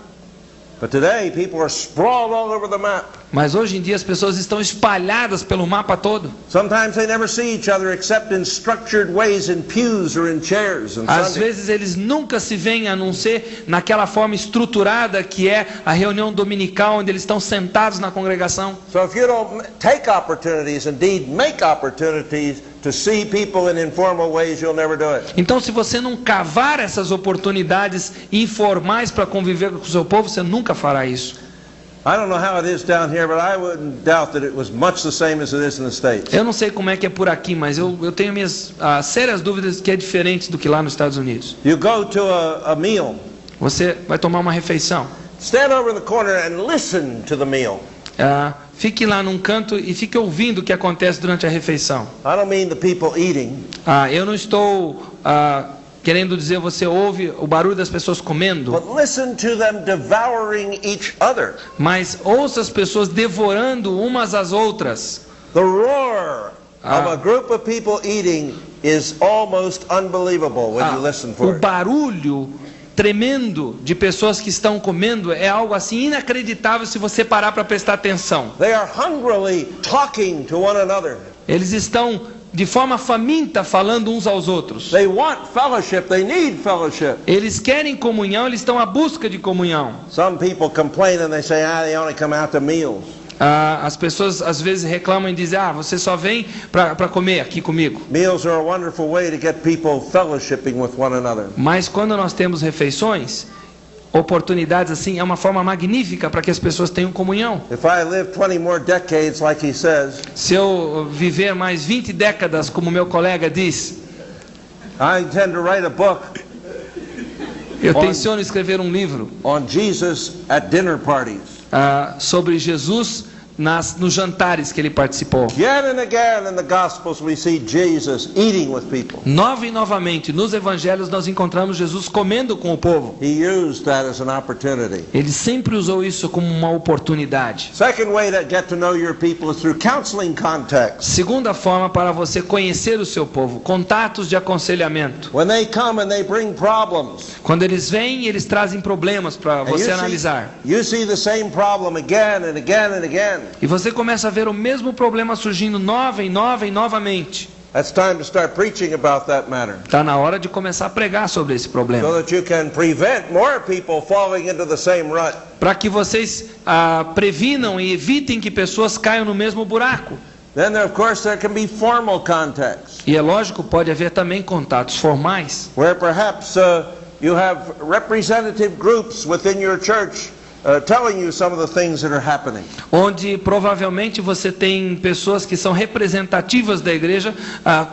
But today, people are sprawled all over the map. Mas hoje em dia as pessoas estão espalhadas pelo mapa todo. Sometimes they never see each other except in structured ways in pews or in chairs on Às Sunday. vezes eles nunca se veem a não ser naquela forma estruturada que é a reunião dominical, onde eles estão sentados na congregação. So if you don't take opportunities, indeed make opportunities to see people in informal ways, you'll never do it. Então, se você não cavar essas oportunidades informais para conviver com o seu povo, você nunca fará isso. I don't know how it is down here, but I wouldn't doubt that it was much the same as it is in the States. Eu não sei como é que é por aqui, mas eu tenho minhas sérias dúvidas que é diferente do que lá nos Estados Unidos. You go to a meal, Você vai tomar uma refeição. stand over in the corner and listen to the meal. Fique lá num canto e fique ouvindo o que acontece durante a refeição. I don't mean the people eating. Eu não estou querendo dizer você ouve o barulho das pessoas comendo, But listen to them devouring each other. mas ouça as pessoas devorando umas às outras. The roar of a group of people eating is almost unbelievable when you listen O for it. barulho tremendo de pessoas que estão comendo é algo assim inacreditável se você parar para prestar atenção. They are hungrily talking to one another. Eles estão de forma faminta falando uns aos outros. They want fellowship. They need fellowship. Eles querem comunhão, eles estão à busca de comunhão. Some people complain and they say, they only come out to meals. As pessoas às vezes reclamam e dizem, você só vem para comer aqui comigo. Meals are a wonderful way to get people fellowshipping with one another. Mas quando nós temos refeições, oportunidades assim, é uma forma magnífica para que as pessoas tenham comunhão. If I live 20 more decades, like he says, Se eu viver mais 20 décadas, como meu colega diz, I intend to write a book eu tenciono escrever um livro on Jesus at dinner parties. sobre Jesus nos jantares que ele participou. Again and again in the Gospels we see Jesus eating with people. Novamente, nos evangelhos nós encontramos Jesus comendo com o povo. He used that as an opportunity. Ele sempre usou isso como uma oportunidade. Second way to get to know your people is through counseling context. Segunda forma para você conhecer o seu povo, contatos de aconselhamento. When they come and they bring problems, Quando eles vêm, eles trazem problemas para and você analisar. you see the same problem again and again and again. E você começa a ver o mesmo problema surgindo novamente. That's time to start preaching about that matter, Está na hora de começar a pregar sobre esse so problema. that you can prevent more people falling into the same rut. Para que vocês previnam e evitem que pessoas caiam no mesmo buraco. Then, of course, there can be formal contexts, E é lógico, pode haver também contatos formais, where perhaps you have representative groups within your church telling you some of the things that are happening. onde provavelmente você tem pessoas que são representativas da igreja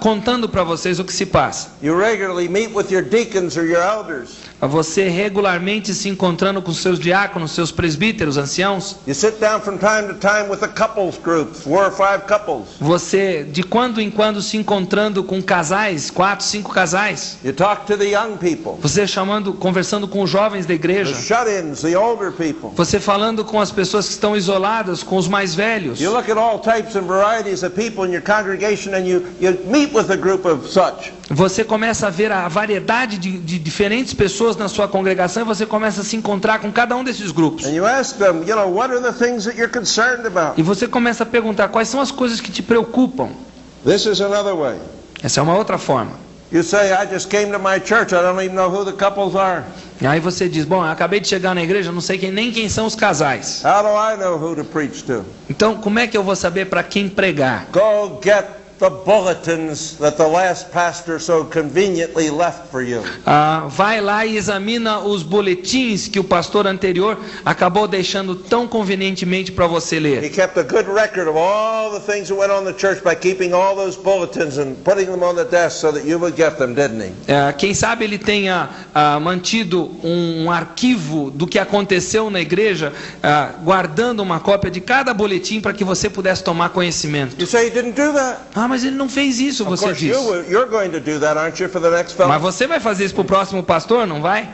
contando para vocês o que se passa. You regularly meet with your deacons or your elders. Você regularmente se encontrando com seus diáconos, seus presbíteros, anciãos. You sit down from time to time with a couples group, 4 or 5 couples. Você de quando em quando se encontrando com casais, 4, 5 casais. You talk to the young people, Você conversando com os jovens da the igreja. shut-ins, the older people. Você falando com as pessoas que estão isoladas, com os mais velhos. You look at all types and varieties of people in your congregation and you meet with a group of such. Você começa a ver a variedade de diferentes pessoas na sua congregação e você começa a se encontrar com cada um desses grupos. And you ask them, what are the things that you're concerned about? E você começa a perguntar quais são as coisas que te preocupam. This is another way. Essa é uma outra forma. You say, I just came to my church, I don't even know who the couples are. E aí você diz, bom, eu acabei de chegar na igreja, não sei nem quem são os casais. How do I know who to preach to? Então, como é que eu vou saber para quem pregar? Go get the bulletins that the last pastor so conveniently left for you. Vai lá e examina os boletins que o pastor anterior acabou deixando tão convenientemente para você He ler. kept a good record of all the things that went on in the church by keeping all those bulletins and putting them on the desk so that you would get them, didn't he? Quem sabe ele tenha mantido um arquivo do que aconteceu na igreja, guardando uma cópia de cada boletim para que você pudesse tomar conhecimento. You say he didn't do that. Mas ele não fez isso, Of você course, diz. you're going to do that, aren't you, for the next Mas fellow? você vai fazer isso para o próximo pastor, não vai?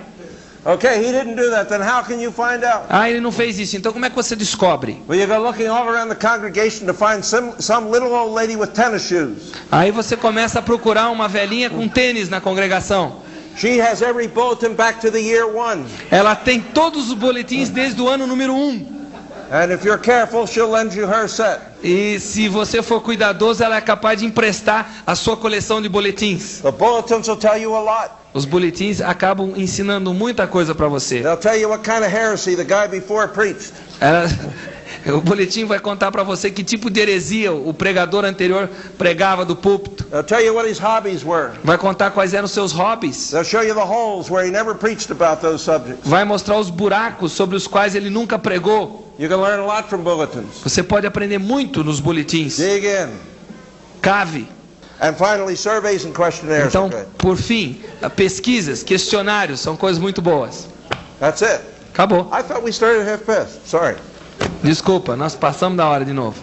Okay, he didn't do that. Then how can you find out? Ele não fez isso. Então como é que você descobre? Well, you go looking all around the congregation to find some little old lady with tennis shoes. Aí você começa a procurar uma velhinha com tênis na congregação. She has every bulletin back to the year 1. Ela tem todos os boletins desde o ano número 1. And if you're careful, she'll lend you her set. E se você for cuidadoso, ela é capaz de emprestar a sua coleção de boletins. The bulletins will tell you a lot. Os boletins acabam ensinando muita coisa para você. They'll tell you what kind of heresy the guy before preached. O boletim vai contar para você que tipo de heresia o pregador anterior pregava do púlpito. They'll tell you what his hobbies were. Vai contar quais eram os seus hobbies. They'll show you the holes where he never preached about those subjects. Vai mostrar os buracos sobre os quais ele nunca pregou. You can learn a lot from bulletins. Você pode aprender muito nos boletins. Dig in. Cave. And finally, surveys and questionnaires. Então, Okay. por fim, pesquisas, questionários são coisas muito boas. That's it. Acabou. I thought we started at 5:30. Sorry. Desculpa, nós passamos da hora de novo.